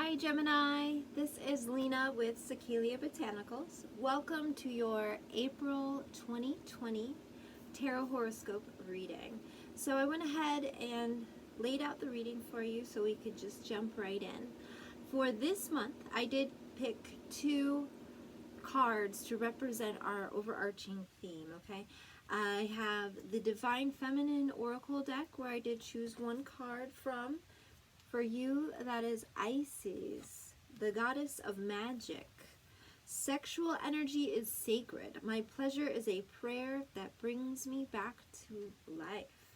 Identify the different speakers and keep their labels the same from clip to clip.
Speaker 1: Hi Gemini, this is Lena with Cicalia Botanicals. Welcome to your April 2020 Tarot Horoscope reading. So I went ahead and laid out the reading for you so we could just jump right in. For this month, I did pick two cards to represent our overarching theme, okay? I have the Divine Feminine Oracle deck where I did choose one card from. For you, that is Isis, the goddess of magic. Sexual energy is sacred. My pleasure is a prayer that brings me back to life.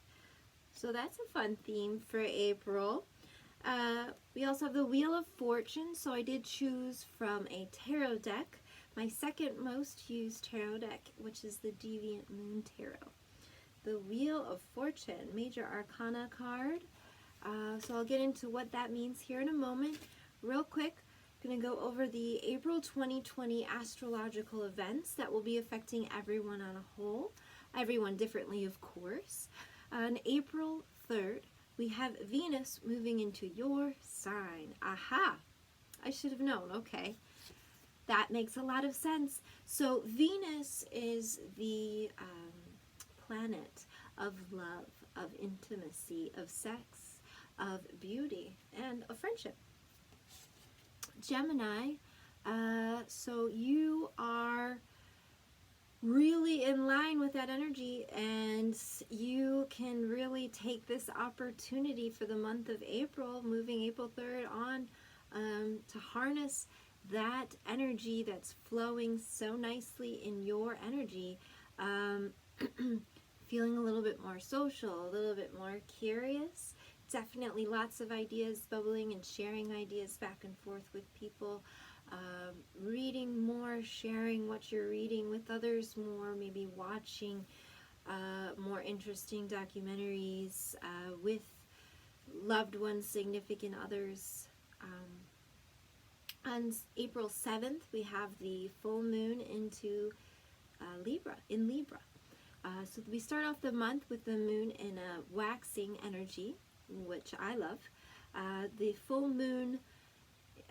Speaker 1: So that's a fun theme for April. We also have the Wheel of Fortune, so I did choose from a tarot deck, my second most used tarot deck, which is the Deviant Moon Tarot. The Wheel of Fortune, Major Arcana card. So I'll get into what that means here in a moment. Real quick, I'm going to go over the April 2020 astrological events that will be affecting everyone on a whole, everyone differently, of course. On April 3rd, we have Venus moving into your sign. Aha! I should have known. Okay. That makes a lot of sense. So Venus is the planet of love, of intimacy, of sex, of beauty, and of friendship. Gemini, so you are really in line with that energy, and you can really take this opportunity for the month of April, moving April 3rd on, to harness that energy that's flowing so nicely in your energy. Feeling a little bit more social, a little bit more curious. Definitely lots of ideas bubbling and sharing ideas back and forth with people. Reading more, sharing what you're reading with others more, maybe watching more interesting documentaries with loved ones, significant others. On April 7th, we have the full moon into Libra. So we start off the month with the moon in a waxing energy, which I love. The full moon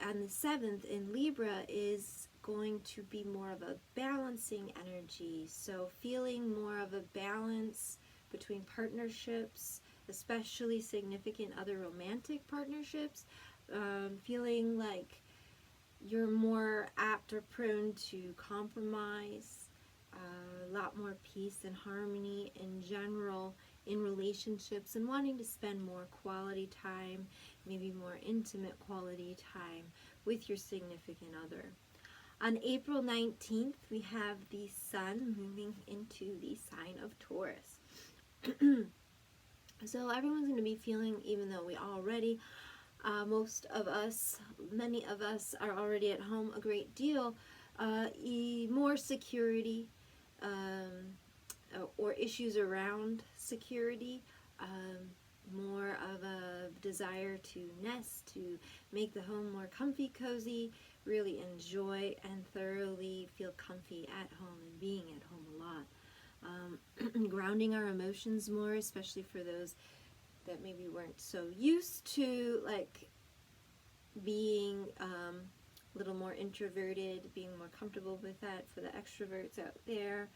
Speaker 1: on the 7th in Libra is going to be more of a balancing energy. So feeling more of a balance between partnerships, especially significant other romantic partnerships. Feeling like you're more apt or prone to compromise. A lot more peace and harmony in general in relationships, and wanting to spend more quality time, maybe more intimate quality time with your significant other. On April 19th, we have the sun moving into the sign of Taurus. So everyone's going to be feeling, even though we already, many of us are already at home a great deal, more security, or issues around security, more of a desire to nest, to make the home more comfy, cozy, really enjoy and thoroughly feel comfy at home and being at home a lot. Grounding our emotions more, especially for those that maybe weren't so used to like being a little more introverted, being more comfortable with that. For the extroverts out there,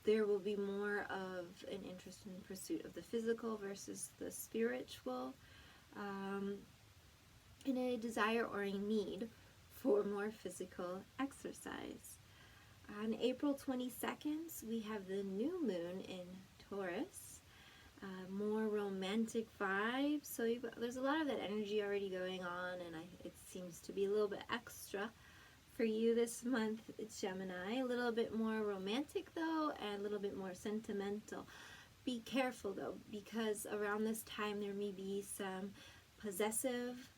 Speaker 1: there will be more of an interest in pursuit of the physical versus the spiritual, and a desire or a need for more physical exercise. On April 22nd, we have the new moon in Taurus. More romantic vibes. So there's a lot of that energy already going on, and it seems to be a little bit extra for you this month. It's Gemini. A little bit more romantic though, and a little bit more sentimental. Be careful though, because around this time there may be some possessive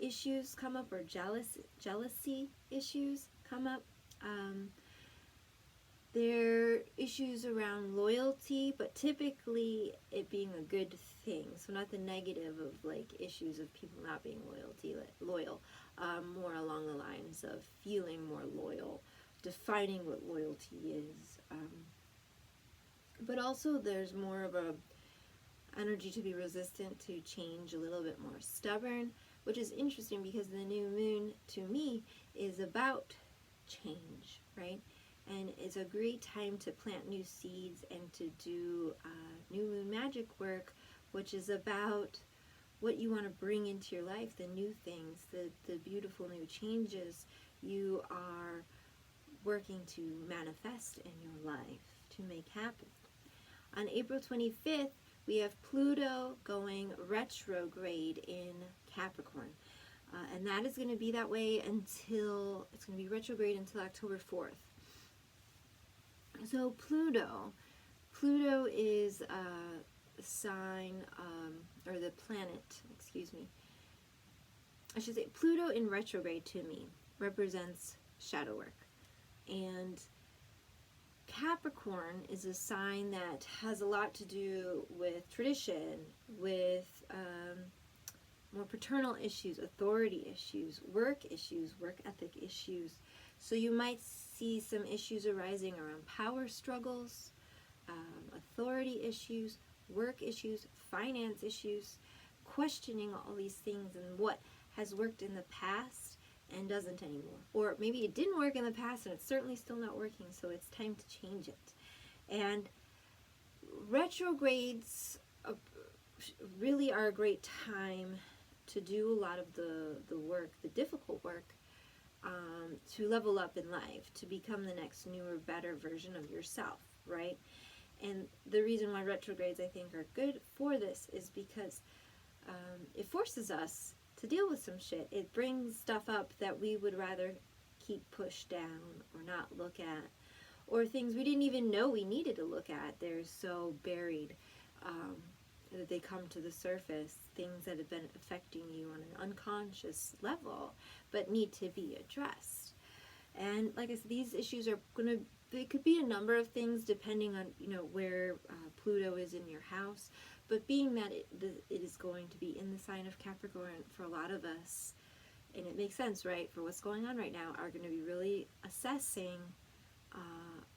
Speaker 1: issues come up, or jealousy issues come up. There are issues around loyalty, but typically it being a good thing. So not the negative of like issues of people not being loyal. More along the lines of feeling more loyal, defining what loyalty is. But also there's more of a energy to be resistant to change, a little bit more stubborn, which is interesting because the new moon to me is about change, right? And it's a great time to plant new seeds and to do new moon magic work, which is about what you want to bring into your life, the new things, the beautiful new changes you are working to manifest in your life, to make happen. On April 25th, we have Pluto going retrograde in Capricorn. And that is going to be that way until, it's going to be retrograde until October 4th. So Pluto is a sign, or the planet, excuse me. I should say Pluto in retrograde to me represents shadow work. And Capricorn is a sign that has a lot to do with tradition, with more paternal issues, authority issues, work ethic issues. So you might see some issues arising around power struggles, authority issues, work issues, finance issues, questioning all these things and what has worked in the past and doesn't anymore. Or maybe it didn't work in the past and it's certainly still not working, so it's time to change it. And retrogrades really are a great time to do a lot of the work, the difficult work, to level up in life, to become the next newer, better version of yourself, right? And the reason why retrogrades, I think, are good for this is because it forces us to deal with some shit. It brings stuff up that we would rather keep pushed down or not look at, or things we didn't even know we needed to look at. They're so buried that they come to the surface, things that have been affecting you on an unconscious level but need to be addressed. And like I said, these issues are going to, they could be a number of things depending on, where Pluto is in your house. But being that it is going to be in the sign of Capricorn for a lot of us, and it makes sense, right, for what's going on right now, are going to be really assessing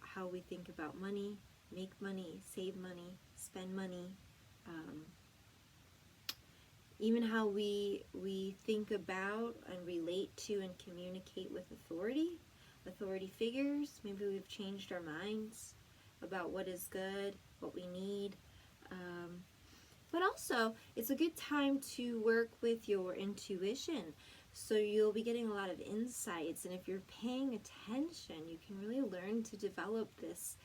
Speaker 1: how we think about money, make money, save money, spend money, even how we think about and relate to and communicate with authority figures. Maybe we've changed our minds about what is good, what we need. But also, it's a good time to work with your intuition. So you'll be getting a lot of insights. And if you're paying attention, you can really learn to develop this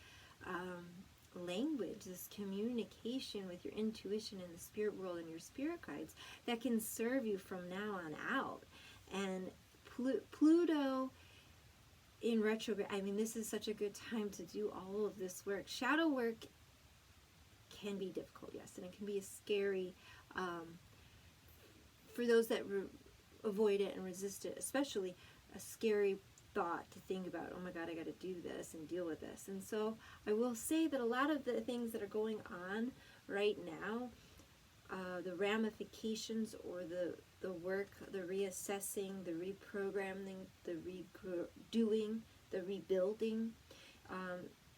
Speaker 1: language, this communication with your intuition and the spirit world and your spirit guides that can serve you from now on out. And Pluto in retrograde, I mean, this is such a good time to do all of this work. Shadow work can be difficult, yes, and it can be a scary, for those that avoid it and resist it, especially a scary thought to think about. Oh my God, I got to do this and deal with this. And so I will say that a lot of the things that are going on right now, the ramifications or the work, the reassessing, the reprogramming, the redoing, the rebuilding,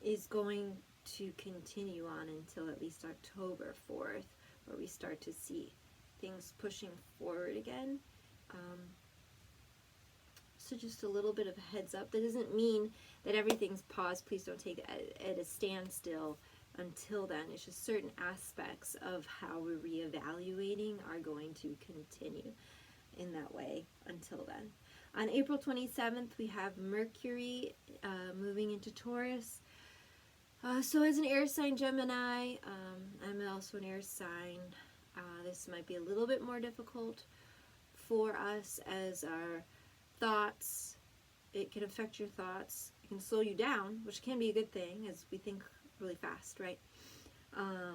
Speaker 1: is going to continue on until at least October 4th, where we start to see things pushing forward again. So just a little bit of a heads up. That doesn't mean that everything's paused. Please don't take it at a standstill until then. It's just certain aspects of how we're reevaluating are going to continue in that way until then. On April 27th, we have Mercury moving into Taurus. So as an air sign Gemini, I'm also an air sign. This might be a little bit more difficult for us as our thoughts, it can affect your thoughts. It can slow you down, which can be a good thing as we think really fast, right?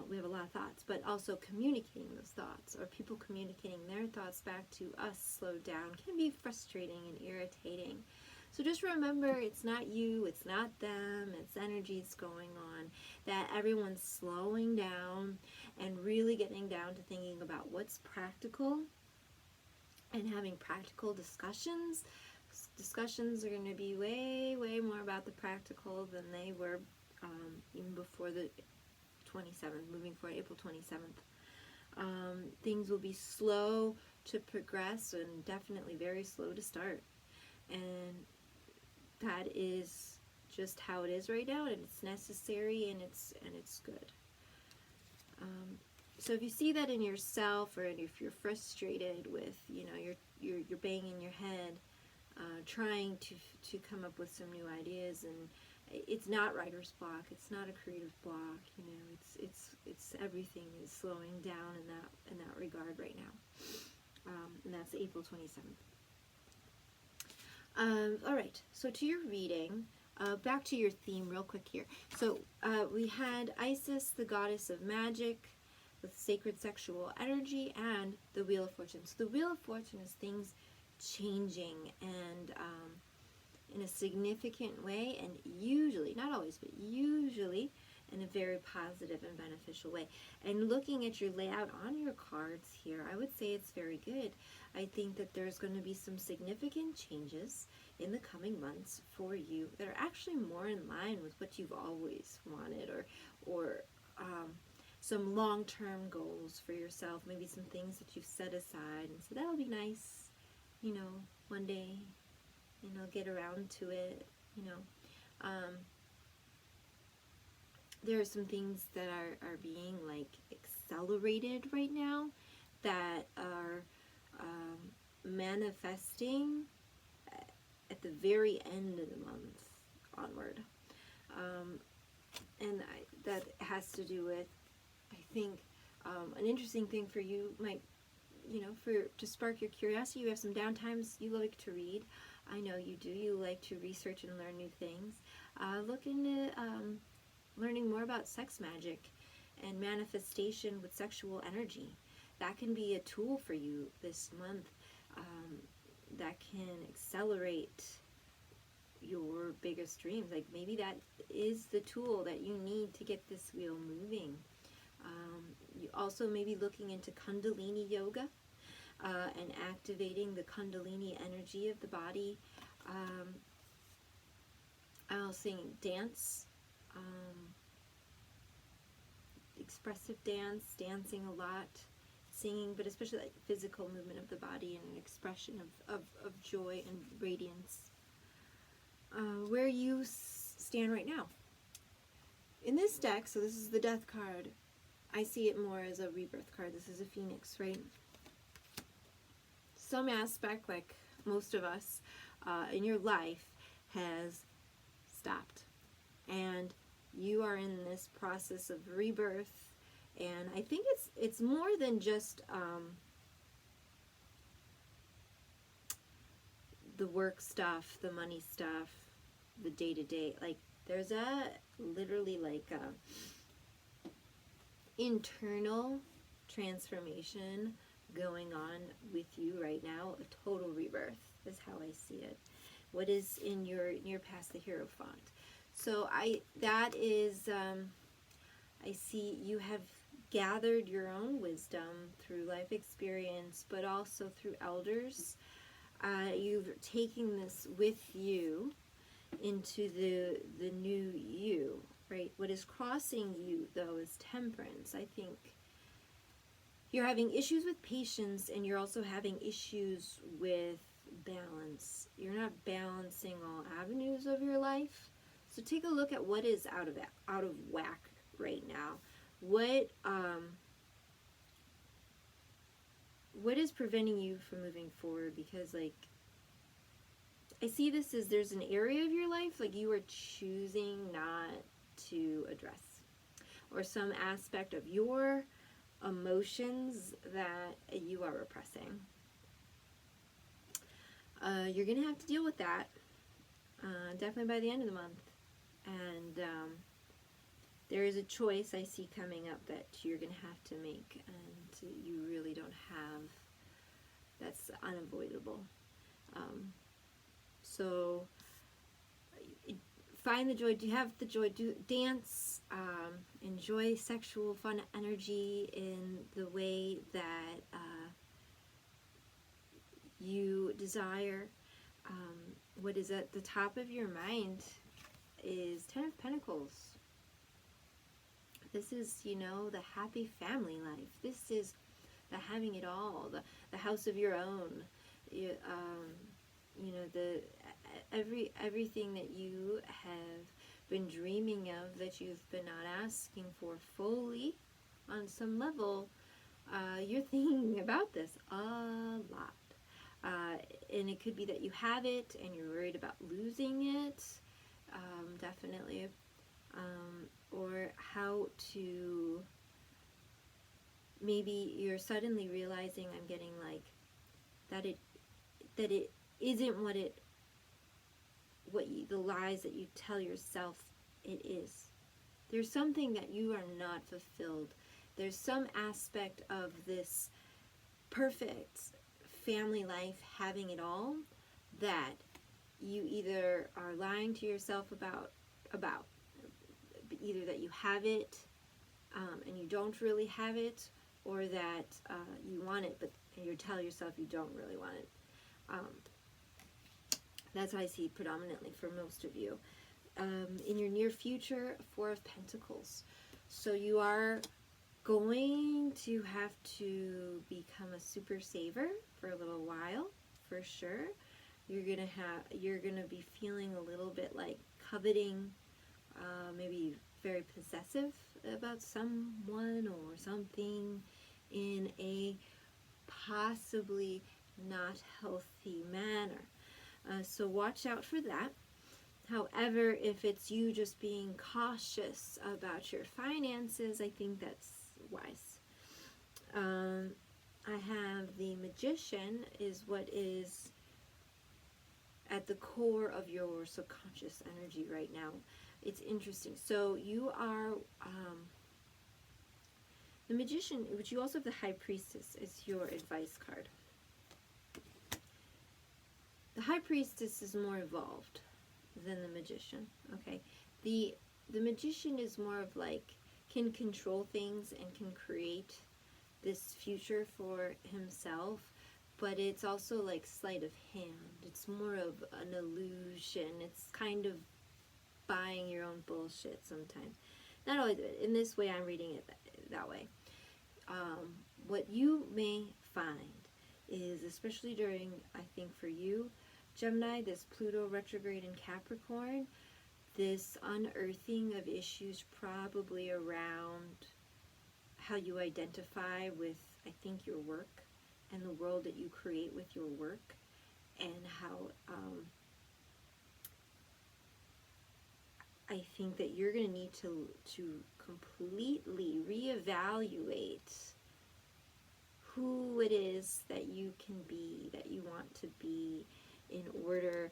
Speaker 1: We have a lot of thoughts, but also communicating those thoughts or people communicating their thoughts back to us slowed down can be frustrating and irritating. So just remember, it's not you, it's not them, it's energies going on, that everyone's slowing down and really getting down to thinking about what's practical and having practical discussions. Discussions are going to be way, way more about the practical than they were even before the 27th, moving forward, April 27th. Things will be slow to progress and definitely very slow to start. And that is just how it is right now, and it's necessary, and it's good. So if you see that in yourself, or if you're frustrated with, you're banging your head, trying to come up with some new ideas, and it's not writer's block, it's not a creative block, it's everything is slowing down in that regard right now, and that's April 27th. All right, so to your reading, back to your theme real quick here. So we had Isis, the goddess of magic, with sacred sexual energy, and the Wheel of Fortune. So the Wheel of Fortune is things changing, and in a significant way, and usually, not always, but usually in a very positive and beneficial way. And looking at your layout on your cards here, I would say it's very good. I think that there's going to be some significant changes in the coming months for you that are actually more in line with what you've always wanted, or some long-term goals for yourself, maybe some things that you've set aside and so that'll be nice, one day, get around to it. There are some things that are being accelerated right now that are manifesting at the very end of the month onward, and that has to do with, I think, an interesting thing for you might, to spark your curiosity. You have some downtimes, you like to read. I know you do. You like to research and learn new things. Look into learning more about sex magic and manifestation with sexual energy. That can be a tool for you this month, that can accelerate your biggest dreams. Maybe that is the tool that you need to get this wheel moving. You also may be looking into Kundalini yoga, and activating the Kundalini energy of the body. I was saying dance, expressive dance, dancing a lot, singing, but especially physical movement of the body and an expression of joy and radiance. Where you stand right now. In this deck, so this is the Death card, I see it more as a rebirth card. This is a phoenix, right? Some aspect, like most of us, in your life has stopped. And you are in this process of rebirth. And I think it's more than just the work stuff, the money stuff, the day-to-day. There's literally internal transformation going on with you right now. A total rebirth is how I see it. What is in your past, the Hierophant. So I see you have gathered your own wisdom through life experience, but also through elders. You've taken this with you into the new you, right? What is crossing you, though, is temperance. I think you're having issues with patience, and you're also having issues with balance. You're not balancing all avenues of your life. So take a look at what is out of whack right now. What is preventing you from moving forward? Because I see this as there's an area of your life you are choosing not to address, or some aspect of your emotions that you are repressing. You're gonna have to deal with that, definitely by the end of the month. And there is a choice I see coming up that you're gonna have to make, and you really don't have. That's unavoidable. So find the joy. Do have the joy. Do dance. Enjoy sexual fun energy in the way that you desire. What is at the top of your mind is Ten of Pentacles. This is, the happy family life. This is the having it all, the house of your own, everything that you have been dreaming of, that you've been not asking for fully on some level. You're thinking about this a lot. And it could be that you have it and you're worried about losing it, definitely. Or how to, maybe you're suddenly realizing, I'm getting like, that it isn't the lies that you tell yourself it is. There's something that you are not fulfilled. There's some aspect of this perfect family life, having it all, that you either are lying to yourself about either that you have it, and you don't really have it, or that you want it, but you tell yourself you don't really want it. That's what I see predominantly for most of you. In your near future, Four of Pentacles. So you are going to have to become a super saver for a little while, for sure. You're gonna be feeling a little bit like coveting, maybe very possessive about someone or something in a possibly not healthy manner. So watch out for that. However, if it's you just being cautious about your finances, I think that's wise. I have the Magician is what is at the core of your subconscious energy right now. It's interesting. So you are the Magician, which you also have the High Priestess is your advice card. The High Priestess is more evolved than the Magician. Okay, the Magician is more of like, can control things and can create this future for himself, but it's also like sleight of hand. It's more of an illusion. It's kind of buying your own bullshit sometimes. Not always, in this way I'm reading it that way. What you may find is, especially during, I think for you, Gemini, this Pluto retrograde in Capricorn, this unearthing of issues probably around how you identify with, I think, your work and the world that you create with your work, and how I think that you're going to need to completely reevaluate who it is that you can be, that you want to be, in order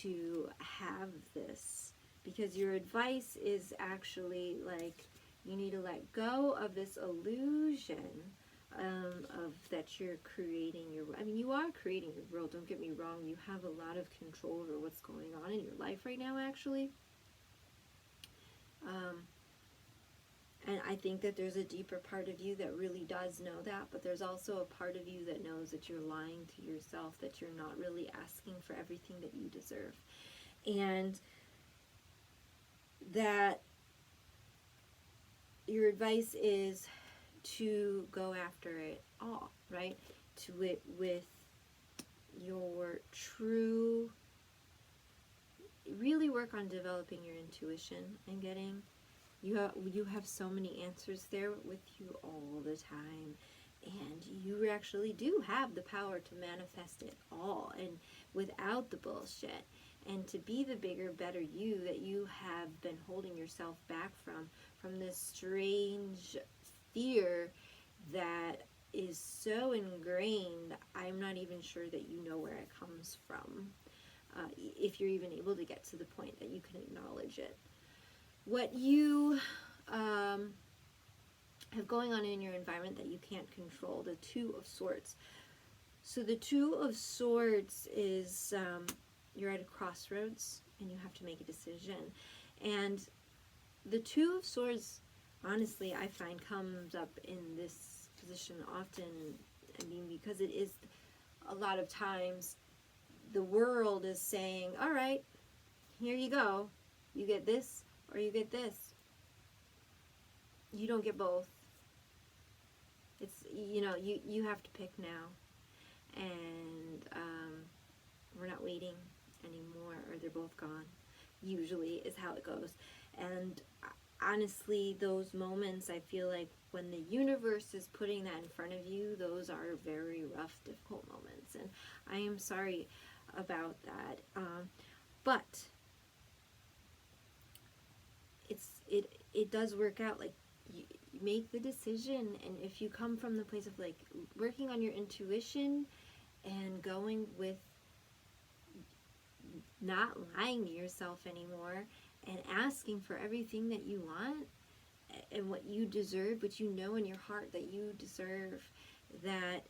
Speaker 1: to have this. Because your advice is actually like, you need to let go of this illusion of that you're creating your, I mean, you are creating your world, don't get me wrong. You have a lot of control over what's going on in your life right now, actually. And I think that there's a deeper part of you that really does know that, but there's also a part of you that knows that you're lying to yourself, that you're not really asking for everything that you deserve. And that your advice is to go after it all, right? To it with your true, really work on developing your intuition and getting, you have so many answers there with you all the time, and you actually do have the power to manifest it all, and without the bullshit, and to be the bigger, better you that you have been holding yourself back from this strange fear that is so ingrained. I'm not even sure that you know where it comes from, if you're even able to get to the point that you can acknowledge it. What you have going on in your environment that you can't control, the Two of Swords. So the Two of Swords is, you're at a crossroads and you have to make a decision. And the Two of Swords, honestly, I find comes up in this position often. I mean, because it is a lot of times the world is saying, all right, here you go. You get this or you get this. You don't get both. you have to pick now. And we're not waiting anymore, or they're both gone, usually is how it goes. And honestly, those moments, I feel like when the universe is putting that in front of you, those are very rough, difficult moments. And I am sorry about that. But it does work out. Like, you make the decision, and if you come from the place of like working on your intuition and going with not lying to yourself anymore and asking for everything that you want and what you deserve, what you know in your heart that you deserve, that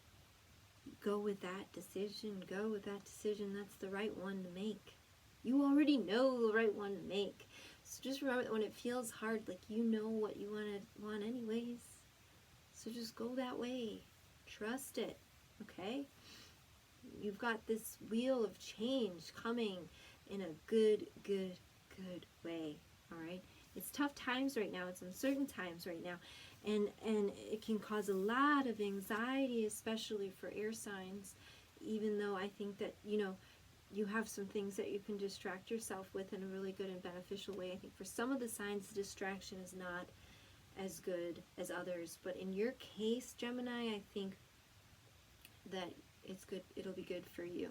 Speaker 1: go with that decision. Go with that decision. That's the right one to make. You already know the right one to make. So just remember that when it feels hard, like, you know what you want anyways. So just go that way. Trust it. Okay? You've got this wheel of change coming in a good way. All right? It's tough times right now. It's uncertain times right now. And it can cause a lot of anxiety, especially for air signs, even though I think that, you have some things that you can distract yourself with in a really good and beneficial way. I think for some of the signs, the distraction is not as good as others. But in your case, Gemini, I think that it's good. It'll be good for you.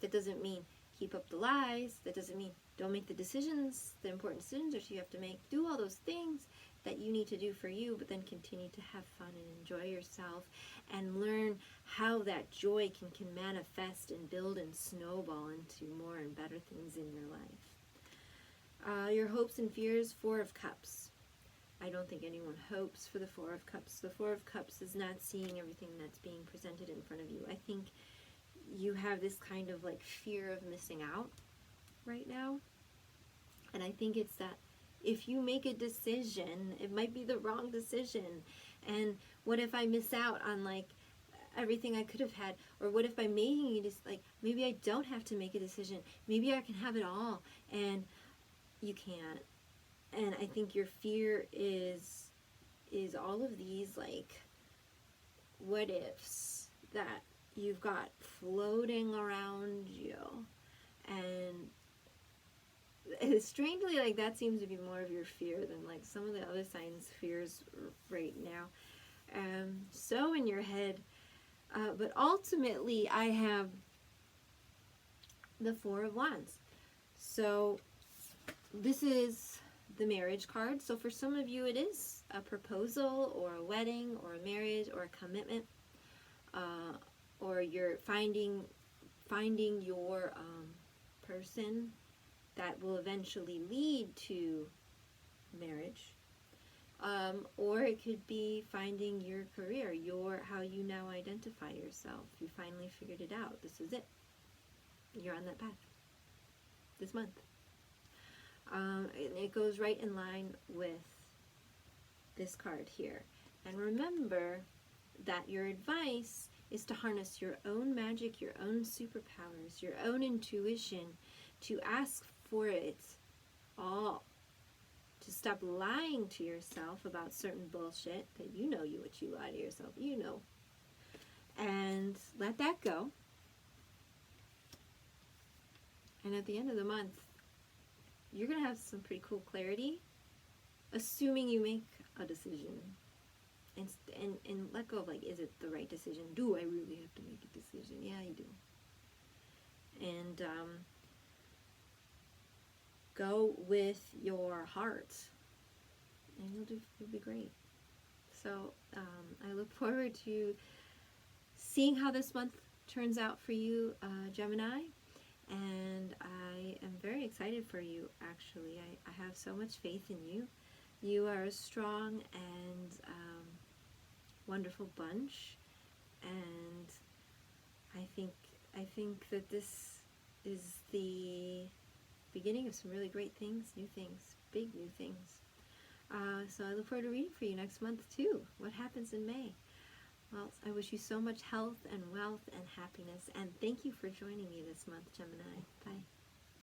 Speaker 1: That doesn't mean keep up the lies. That doesn't mean don't make the decisions, the important decisions that you have to make. Do all those things that you need to do for you, but then continue to have fun and enjoy yourself and learn how that joy can manifest and build and snowball into more and better things in your life. Your hopes and fears, Four of Cups. I don't think anyone hopes for the Four of Cups. The Four of Cups is not seeing everything that's being presented in front of you. I think you have this kind of like fear of missing out right now. And I think it's that if you make a decision, it might be the wrong decision. And what if I miss out on like everything I could have had? Or what if by making it, like, maybe I don't have to make a decision. Maybe I can have it all. And you can't. And I think your fear is all of these like what ifs that you've got floating around you. And strangely, like, that seems to be more of your fear than like some of the other signs' fears right now. So in your head, but ultimately I have the Four of Wands. So this is the marriage card. So for some of you, it is a proposal or a wedding or a marriage or a commitment, or you're finding your person that will eventually lead to marriage. Or it could be finding your career, how you now identify yourself. You finally figured it out. This is it. You're on that path this month. And it goes right in line with this card here. And remember that your advice is to harness your own magic, your own superpowers, your own intuition, to ask for it all, to stop lying to yourself about certain bullshit that what you lie to yourself, and let that go. And at the end of the month, you're going to have some pretty cool clarity, assuming you make a decision. And let go of, like, is it the right decision? Do I really have to make a decision? Yeah, you do. And go with your heart, and you'll be great. So I look forward to seeing how this month turns out for you, Gemini. And I am very excited for you, actually. I have so much faith in you. You are a strong and wonderful bunch. And I think that this is the beginning of some really great things, new things, big new things. So I look forward to reading for you next month, too. What happens in May? Well, I wish you so much health and wealth and happiness, and thank you for joining me this month, Gemini. Bye.